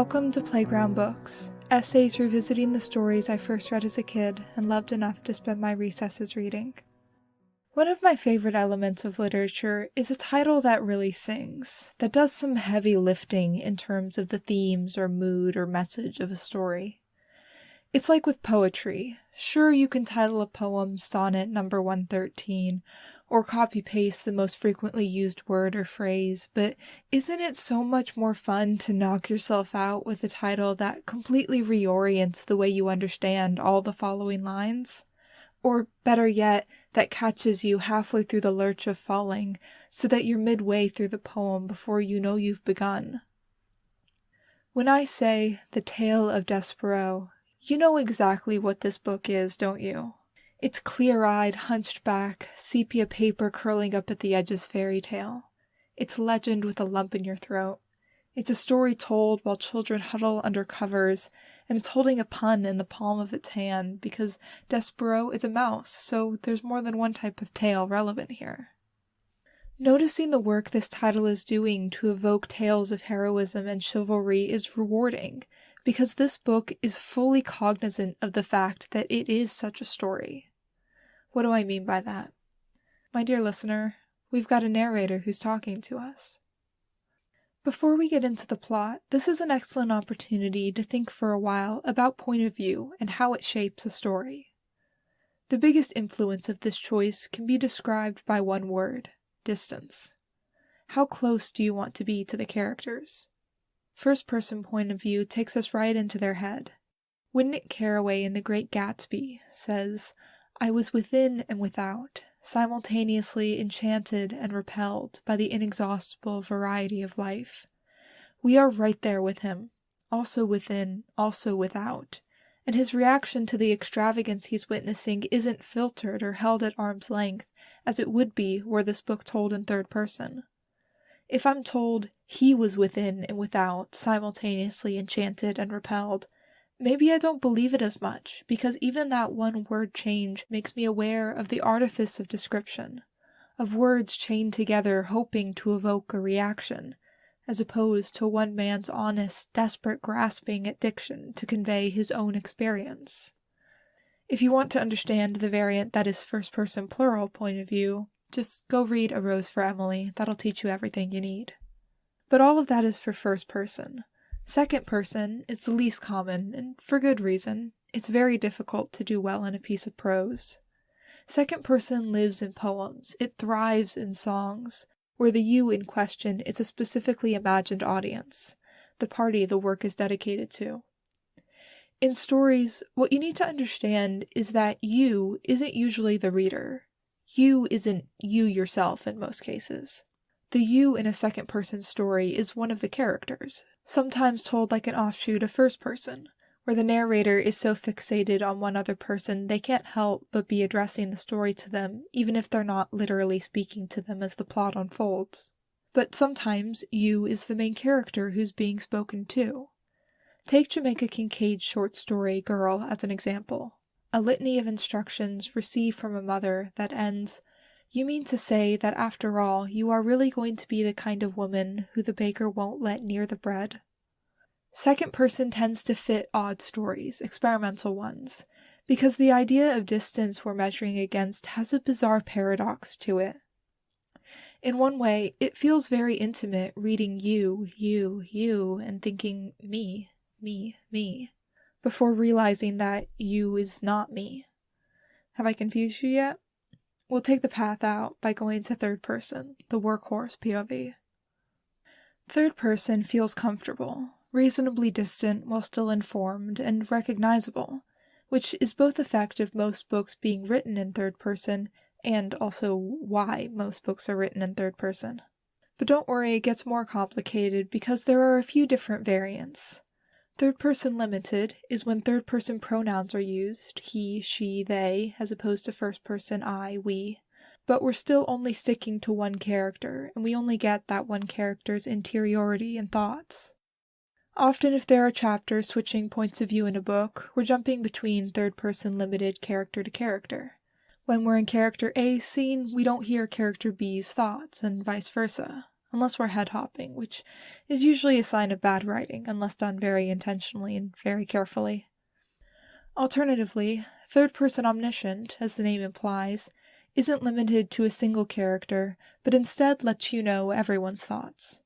Welcome to Playground Books, essays revisiting the stories I first read as a kid and loved enough to spend my recesses reading. One of my favorite elements of literature is a title that really sings, that does some heavy lifting in terms of the themes or mood or message of a story. It's like with poetry. Sure, you can title a poem Sonnet number 113, or copy-paste the most frequently used word or phrase, but isn't it so much more fun to knock yourself out with a title that completely reorients the way you understand all the following lines? Or, better yet, that catches you halfway through the lurch of falling, so that you're midway through the poem before you know you've begun. When I say the Tale of Despereaux, you know exactly what this book is, don't you? It's clear-eyed, hunched back, sepia paper curling up at the edges fairy tale. It's legend with a lump in your throat. It's a story told while children huddle under covers, and it's holding a pun in the palm of its hand because Despereaux is a mouse, so there's more than one type of tale relevant here. Noticing the work this title is doing to evoke tales of heroism and chivalry is rewarding, because this book is fully cognizant of the fact that it is such a story. What do I mean by that? My dear listener, we've got a narrator who's talking to us. Before we get into the plot, this is an excellent opportunity to think for a while about point of view and how it shapes a story. The biggest influence of this choice can be described by one word: distance. How close do you want to be to the characters? First-person point of view takes us right into their head. Whitney Carraway in The Great Gatsby says, "I was within and without, simultaneously enchanted and repelled by the inexhaustible variety of life. We are right there with him, also within, also without, and his reaction to the extravagance he's witnessing isn't filtered or held at arm's length, as it would be were this book told in third person. If I'm told he was within and without, simultaneously enchanted and repelled, maybe I don't believe it as much, because even that one word change makes me aware of the artifice of description, of words chained together hoping to evoke a reaction, as opposed to one man's honest, desperate grasping at diction to convey his own experience. If you want to understand the variant that is first-person plural point of view, just go read A Rose for Emily. That'll teach you everything you need. But all of that is for first person. Second person is the least common, and for good reason. It's very difficult to do well in a piece of prose. Second person lives in poems. It thrives in songs, where the you in question is a specifically imagined audience, the party the work is dedicated to. In stories, what you need to understand is that you isn't usually the reader. You isn't you yourself in most cases. The you in a second-person story is one of the characters, sometimes told like an offshoot of first person, where the narrator is so fixated on one other person they can't help but be addressing the story to them, even if they're not literally speaking to them as the plot unfolds. But sometimes you is the main character who's being spoken to. Take Jamaica Kincaid's short story Girl as an example. A litany of instructions received from a mother that ends, "You mean to say that after all you are really going to be the kind of woman who the baker won't let near the bread?" Second person tends to fit odd stories, experimental ones, because the idea of distance we're measuring against has a bizarre paradox to it. In one way, it feels very intimate reading you, and thinking me, before realizing that you is not me. Have I confused you yet? We'll take the path out by going to third person, the workhorse POV. Third person feels comfortable, reasonably distant while still informed and recognizable, which is both a fact of most books being written in third person and also why most books are written in third person. But don't worry, it gets more complicated because there are a few different variants. Third person limited is when third person pronouns are used, he, she, they, as opposed to first person I, we. But we're still only sticking to one character, and we only get that one character's interiority and thoughts. Often if there are chapters switching points of view in a book, we're jumping between third person limited character to character. When we're in character A's scene, we don't hear character B's thoughts, and vice versa. unless we're head hopping, which is usually a sign of bad writing unless done very intentionally and very carefully. Alternatively, third-person omniscient, as the name implies, isn't limited to a single character, but instead lets you know everyone's thoughts.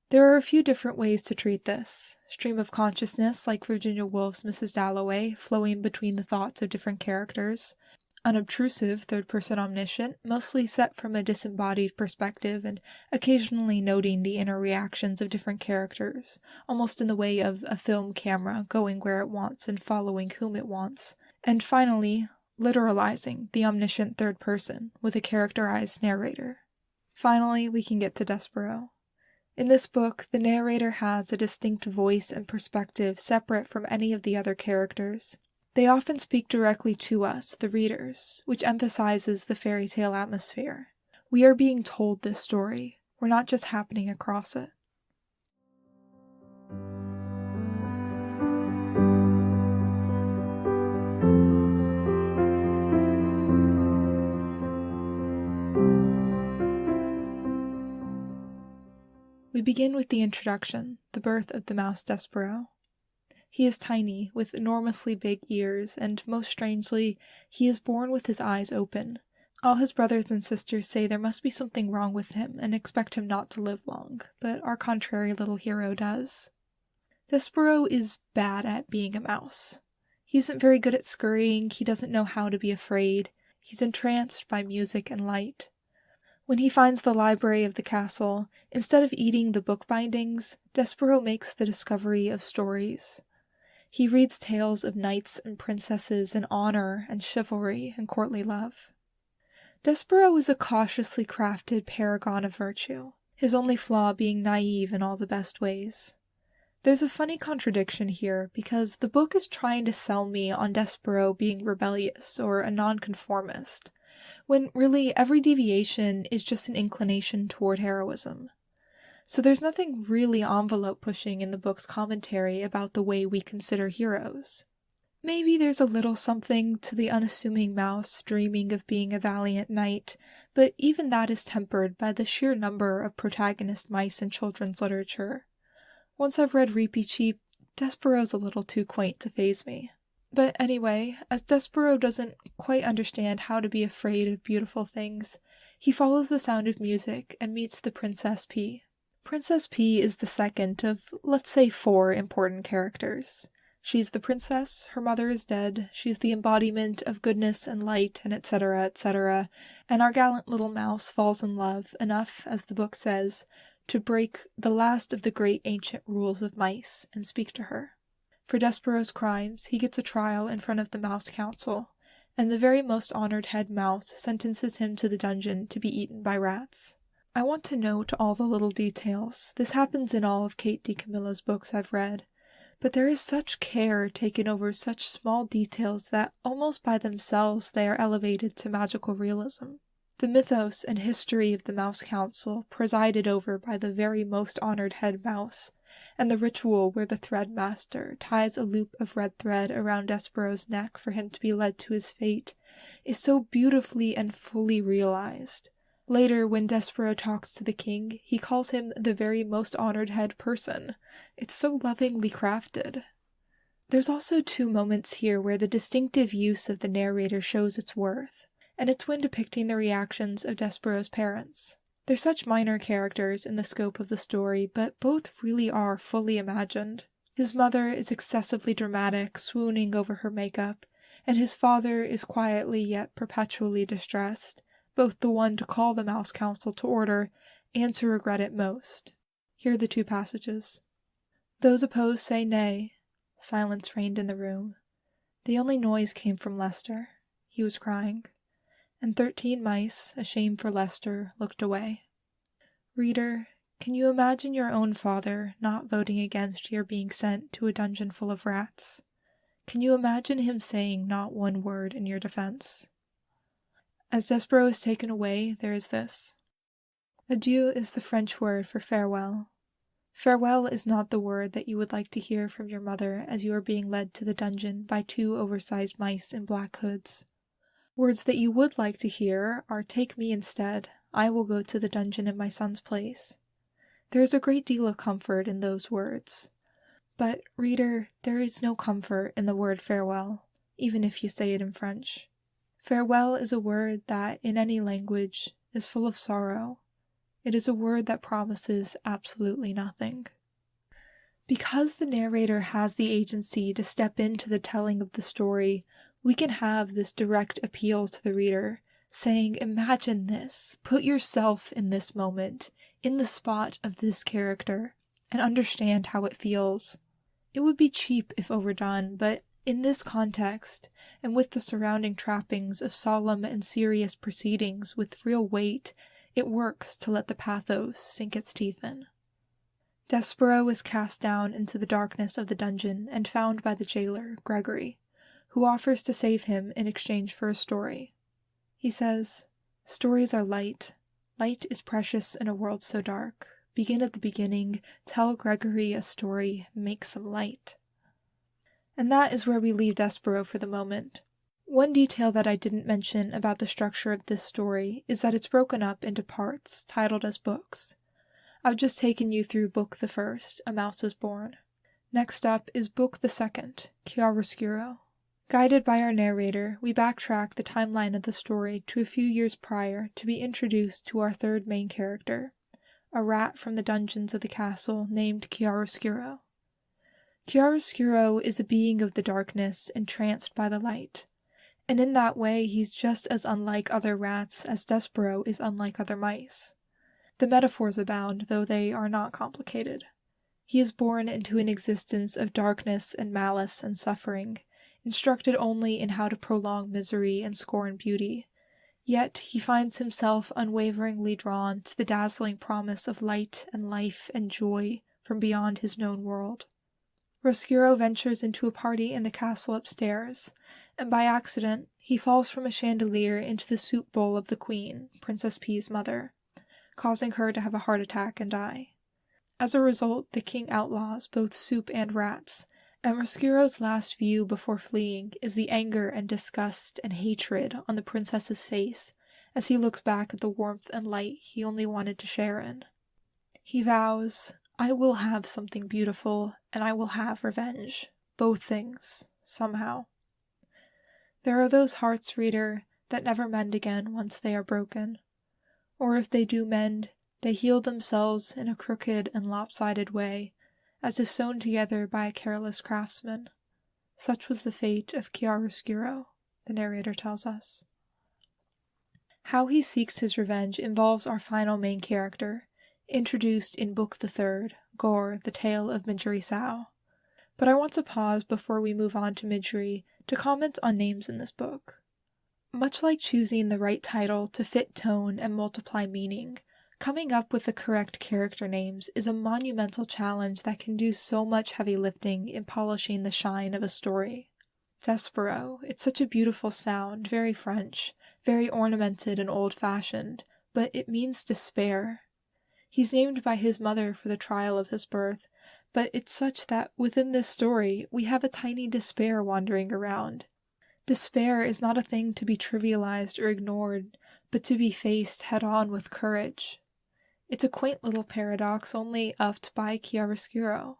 There are a few different ways to treat this. Stream of consciousness, like Virginia Woolf's Mrs. Dalloway, flowing between the thoughts of different characters. Unobtrusive third-person omniscient, mostly set from a disembodied perspective and occasionally noting the inner reactions of different characters, almost in the way of a film camera going where it wants and following whom it wants. And finally, literalizing the omniscient third person with a characterized narrator. Finally, we can get to Despereaux. In this book, the narrator has a distinct voice and perspective separate from any of the other characters. They often speak directly to us, the readers, which emphasizes the fairy tale atmosphere. We are being told this story. We're not just happening across it. We begin with the introduction, the birth of the mouse Despereaux. He is tiny, with enormously big ears, and most strangely, he is born with his eyes open. All his brothers and sisters say there must be something wrong with him and expect him not to live long, but our contrary little hero does. Despereaux is bad at being a mouse. He isn't very good at scurrying, he doesn't know how to be afraid, he's entranced by music and light. When he finds the library of the castle, instead of eating the book bindings, Despereaux makes the discovery of stories. He reads tales of knights and princesses and honor and chivalry and courtly love. Despereaux is a cautiously crafted paragon of virtue, his only flaw being naive in all the best ways. There's a funny contradiction here, because the book is trying to sell me on Despereaux being rebellious or a nonconformist, when really every deviation is just an inclination toward heroism. So there's nothing really envelope-pushing in the book's commentary about the way we consider heroes. Maybe there's a little something to the unassuming mouse dreaming of being a valiant knight, but even that is tempered by the sheer number of protagonist mice in children's literature. Once I've read Reapy Cheep, Despereaux's a little too quaint to faze me. But anyway, as Despereaux doesn't quite understand how to be afraid of beautiful things, he follows the sound of music and meets the Princess P. Princess P is the second of, let's say, 4 important characters. She's the princess, her mother is dead, she's the embodiment of goodness and light, and etc., and our gallant little mouse falls in love enough, as the book says, to break the last of the great ancient rules of mice and speak to her. For Despereaux's crimes, he gets a trial in front of the Mouse Council, and the very most honored head mouse sentences him to the dungeon to be eaten by rats. I want to note all the little details. This happens in all of Kate DiCamilla's books I've read, but there is such care taken over such small details that almost by themselves they are elevated to magical realism. The mythos and history of the Mouse Council, presided over by the very most honored head mouse, and the ritual where the threadmaster ties a loop of red thread around Despereaux's neck for him to be led to his fate, is so beautifully and fully realized. Later, when Despereaux talks to the king, he calls him the very most honored head person. It's so lovingly crafted. There's also 2 moments here where the distinctive use of the narrator shows its worth, and it's when depicting the reactions of Despereaux's parents. They're such minor characters in the scope of the story, but both really are fully imagined. His mother is excessively dramatic, swooning over her makeup, and his father is quietly yet perpetually distressed, both the one to call the Mouse Council to order and to regret it most. Here are the 2 passages. Those opposed say nay. Silence reigned in the room. The only noise came from Lester. He was crying. And 13 mice, ashamed for Lester, looked away. Reader, can you imagine your own father not voting against your being sent to a dungeon full of rats? Can you imagine him saying not one word in your defense? As Despereaux is taken away, there is this. Adieu is the French word for farewell. Farewell is not the word that you would like to hear from your mother as you are being led to the dungeon by 2 oversized mice in black hoods. Words that you would like to hear are take me instead, I will go to the dungeon in my son's place. There is a great deal of comfort in those words. But, reader, there is no comfort in the word farewell, even if you say it in French. Farewell is a word that, in any language, is full of sorrow. It is a word that promises absolutely nothing. Because the narrator has the agency to step into the telling of the story, we can have this direct appeal to the reader, saying, imagine this, put yourself in this moment, in the spot of this character, and understand how it feels. It would be cheap if overdone, but in this context, and with the surrounding trappings of solemn and serious proceedings with real weight, it works to let the pathos sink its teeth in. Despereaux is cast down into the darkness of the dungeon and found by the jailer, Gregory, who offers to save him in exchange for a story. He says, "Stories are light. Light is precious in a world so dark. Begin at the beginning, tell Gregory a story, make some light." And that is where we leave Despereaux for the moment. One detail that I didn't mention about the structure of this story is that it's broken up into parts, titled as books. I've just taken you through Book the First, A Mouse is Born. Next up is Book the Second, Chiaroscuro. Guided by our narrator, we backtrack the timeline of the story to a few years prior to be introduced to our third main character, a rat from the dungeons of the castle named Chiaroscuro. Chiaroscuro is a being of the darkness entranced by the light, and in that way he's just as unlike other rats as Despereaux is unlike other mice. The metaphors abound, though they are not complicated. He is born into an existence of darkness and malice and suffering, instructed only in how to prolong misery and scorn beauty. Yet he finds himself unwaveringly drawn to the dazzling promise of light and life and joy from beyond his known world. Roscuro ventures into a party in the castle upstairs, and by accident he falls from a chandelier into the soup bowl of the queen, Princess P's mother, causing her to have a heart attack and die. As a result, the king outlaws both soup and rats, and Roscuro's last view before fleeing is the anger and disgust and hatred on the princess's face as he looks back at the warmth and light he only wanted to share in. He vows, "I will have something beautiful, and I will have revenge. Both things, somehow." There are those hearts, reader, that never mend again once they are broken. Or if they do mend, they heal themselves in a crooked and lopsided way, as if sewn together by a careless craftsman. Such was the fate of Chiaroscuro, the narrator tells us. How he seeks his revenge involves our final main character, introduced in Book the Third, Gore, the Tale of Midgery. But I want to pause before we move on to Midgery to comment on names in this book. Much like choosing the right title to fit tone and multiply meaning, coming up with the correct character names is a monumental challenge that can do so much heavy lifting in polishing the shine of a story. Despereaux, it's such a beautiful sound, very French, very ornamented and old-fashioned, but it means despair. He's named by his mother for the trial of his birth, but it's such that within this story we have a tiny despair wandering around. Despair is not a thing to be trivialized or ignored, but to be faced head-on with courage. It's a quaint little paradox only upped by chiaroscuro.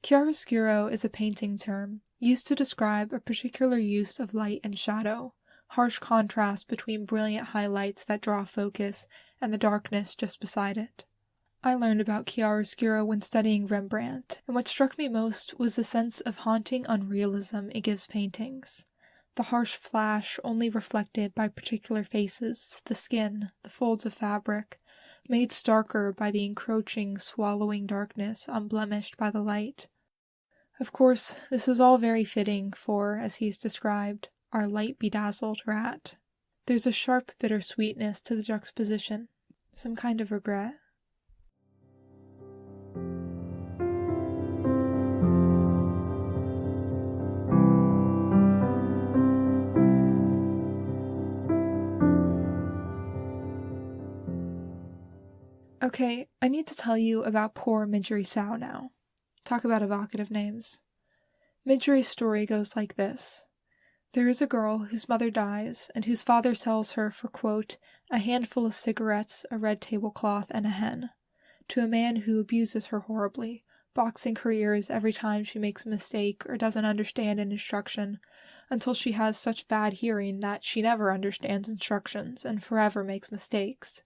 Chiaroscuro is a painting term, used to describe a particular use of light and shadow, harsh contrast between brilliant highlights that draw focus and the darkness just beside it. I learned about chiaroscuro when studying Rembrandt, and what struck me most was the sense of haunting unrealism it gives paintings. The harsh flash only reflected by particular faces, the skin, the folds of fabric, made starker by the encroaching, swallowing darkness unblemished by the light. Of course, this is all very fitting for, as he's described, our light-bedazzled rat. There's a sharp bittersweetness to the juxtaposition, some kind of regret. Okay, I need to tell you about poor Midgery now. Talk about evocative names. Midgery's story goes like this. There is a girl whose mother dies, and whose father sells her for, quote, a handful of cigarettes, a red tablecloth, and a hen, to a man who abuses her horribly, boxing her ears every time she makes a mistake or doesn't understand an instruction, until she has such bad hearing that she never understands instructions and forever makes mistakes.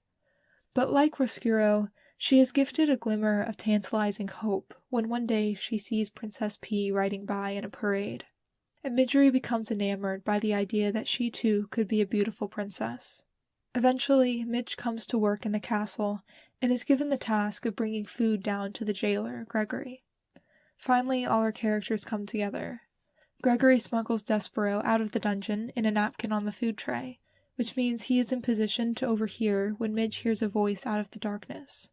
But like Roscuro, she is gifted a glimmer of tantalizing hope when one day she sees Princess P riding by in a parade, and Midgery becomes enamored by the idea that she too could be a beautiful princess. Eventually, Midge comes to work in the castle and is given the task of bringing food down to the jailer, Gregory. Finally, all our characters come together. Gregory smuggles Despereaux out of the dungeon in a napkin on the food tray, which means he is in position to overhear when Midge hears a voice out of the darkness.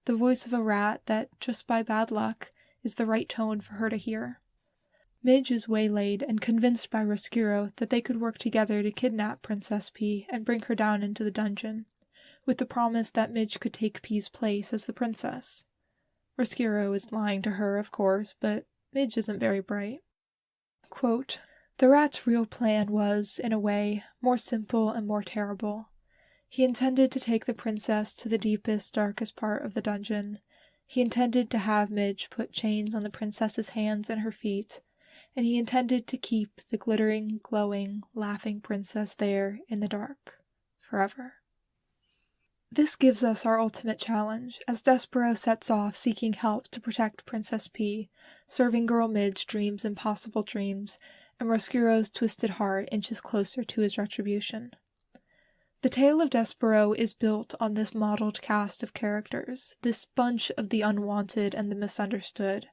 The voice of a rat that, just by bad luck, is the right tone for her to hear. Midge is waylaid and convinced by Roscuro that they could work together to kidnap Princess P and bring her down into the dungeon, with the promise that Midge could take P's place as the princess. Roscuro is lying to her, of course, but Midge isn't very bright. Quote, "The rat's real plan was, in a way, more simple and more terrible. He intended to take the princess to the deepest, darkest part of the dungeon. He intended to have Midge put chains on the princess's hands and her feet, and he intended to keep the glittering, glowing, laughing princess there in the dark, forever." This gives us our ultimate challenge, as Despereaux sets off seeking help to protect Princess P, serving girl Midge dreams impossible dreams, and Roscuro's twisted heart inches closer to his retribution. The Tale of Despereaux is built on this modeled cast of characters, this bunch of the unwanted and the misunderstood.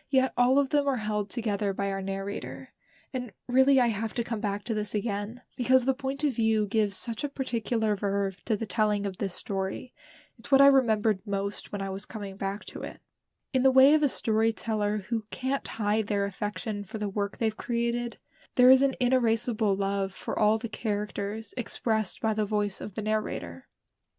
Yet all of them are held together by our narrator. And really I have to come back to this again, because the point of view gives such a particular verve to the telling of this story. It's what I remembered most when I was coming back to it. In the way of a storyteller who can't hide their affection for the work they've created, there is an inerasable love for all the characters expressed by the voice of the narrator.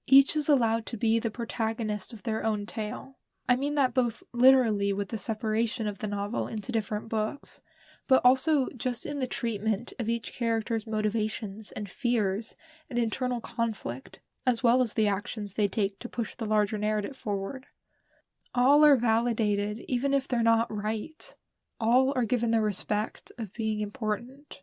Each is allowed to be the protagonist of their own tale. I mean that both literally with the separation of the novel into different books, but also just in the treatment of each character's motivations and fears and internal conflict, as well as the actions they take to push the larger narrative forward. All are validated even if they're not right. All are given the respect of being important.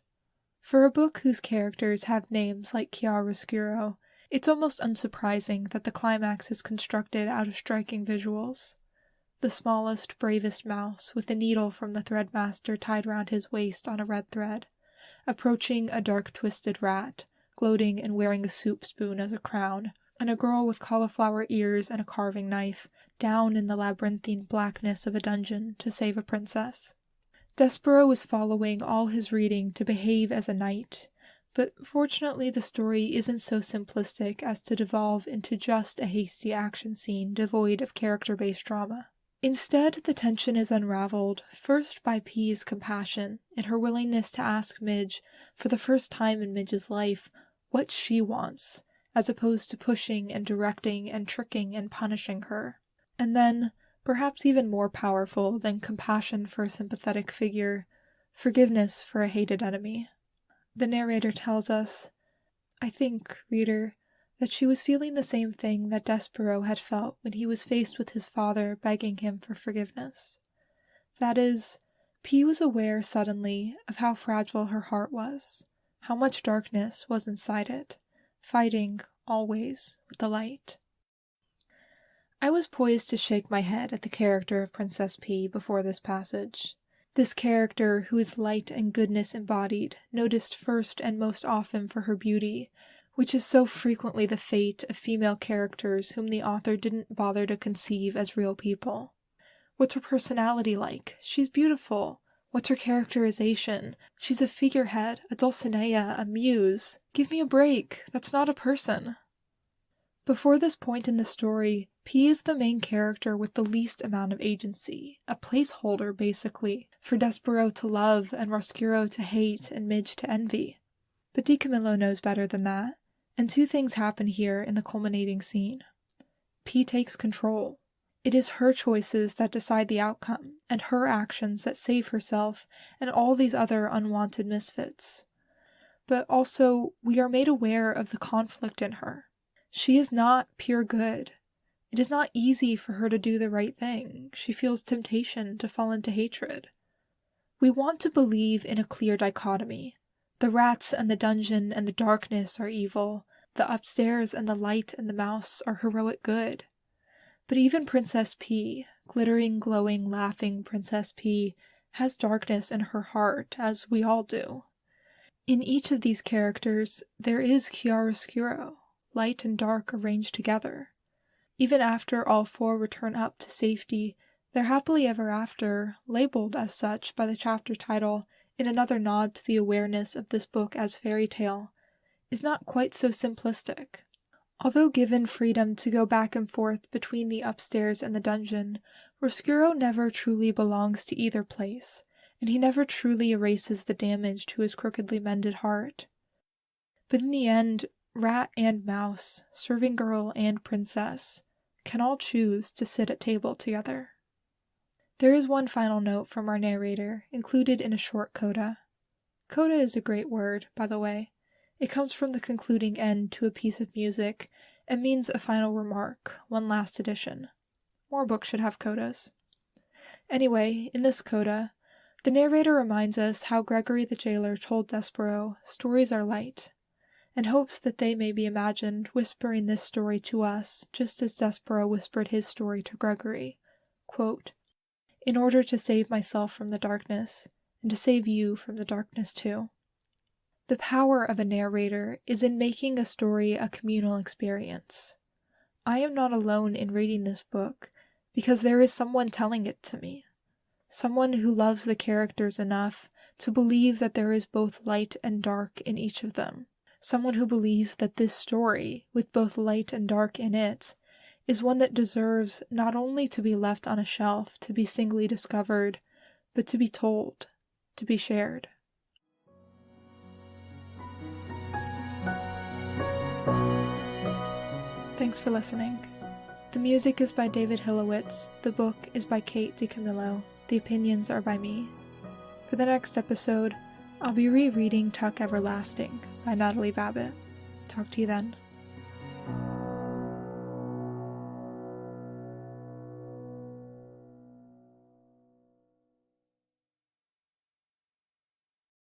For a book whose characters have names like Chiaroscuro, it's almost unsurprising that the climax is constructed out of striking visuals. The smallest, bravest mouse, with a needle from the threadmaster tied round his waist on a red thread, approaching a dark twisted rat, gloating and wearing a soup spoon as a crown, and a girl with cauliflower ears and a carving knife, down in the labyrinthine blackness of a dungeon to save a princess. Despereaux is following all his reading to behave as a knight, but fortunately the story isn't so simplistic as to devolve into just a hasty action scene devoid of character-based drama. Instead, the tension is unraveled, first by P's compassion and her willingness to ask Midge, for the first time in Midge's life, what she wants, as opposed to pushing and directing and tricking and punishing her. And then, perhaps even more powerful than compassion for a sympathetic figure, forgiveness for a hated enemy. The narrator tells us, "I think, reader, that she was feeling the same thing that Despereaux had felt when he was faced with his father begging him for forgiveness. That is, P was aware suddenly of how fragile her heart was, how much darkness was inside it, fighting, always, with the light." I was poised to shake my head at the character of Princess P before this passage. This character, who is light and goodness embodied, noticed first and most often for her beauty, which is so frequently the fate of female characters whom the author didn't bother to conceive as real people. What's her personality like? She's beautiful. What's her characterization? She's a figurehead, a Dulcinea, a muse. Give me a break. That's not a person. Before this point in the story, P is the main character with the least amount of agency, a placeholder, basically, for Despereaux to love and Roscuro to hate and Midge to envy. But Di Camillo knows better than that, and two things happen here in the culminating scene. P takes control. It is her choices that decide the outcome, and her actions that save herself and all these other unwanted misfits. But also, we are made aware of the conflict in her. She is not pure good. It is not easy for her to do the right thing. She feels temptation to fall into hatred. We want to believe in a clear dichotomy. The rats and the dungeon and the darkness are evil. The upstairs and the light and the mouse are heroic good. But even Princess P, glittering, glowing, laughing Princess P, has darkness in her heart, as we all do. In each of these characters, there is chiaroscuro, light and dark arranged together. Even after all four return up to safety, they're happily ever after, labeled as such by the chapter title in another nod to the awareness of this book as fairy tale, is not quite so simplistic. Although given freedom to go back and forth between the upstairs and the dungeon, Roscuro never truly belongs to either place, and he never truly erases the damage to his crookedly mended heart. But in the end, rat and mouse, serving girl and princess, can all choose to sit at table together. There is one final note from our narrator, included in a short coda. Coda is a great word, by the way. It comes from the concluding end to a piece of music, and means a final remark, one last addition. More books should have codas. Anyway, in this coda, the narrator reminds us how Gregory the jailer told Despereaux stories are light, and hopes that they may be imagined whispering this story to us, just as Despereaux whispered his story to Gregory, quote, "In order to save myself from the darkness, and to save you from the darkness too." The power of a narrator is in making a story a communal experience. I am not alone in reading this book, because there is someone telling it to me. Someone who loves the characters enough to believe that there is both light and dark in each of them. Someone who believes that this story, with both light and dark in it, is one that deserves not only to be left on a shelf to be singly discovered, but to be told, to be shared. Thanks for listening. The music is by David Hillowitz, the book is by Kate DiCamillo, the opinions are by me. For the next episode, I'll be rereading Tuck Everlasting by Natalie Babbitt. Talk to you then.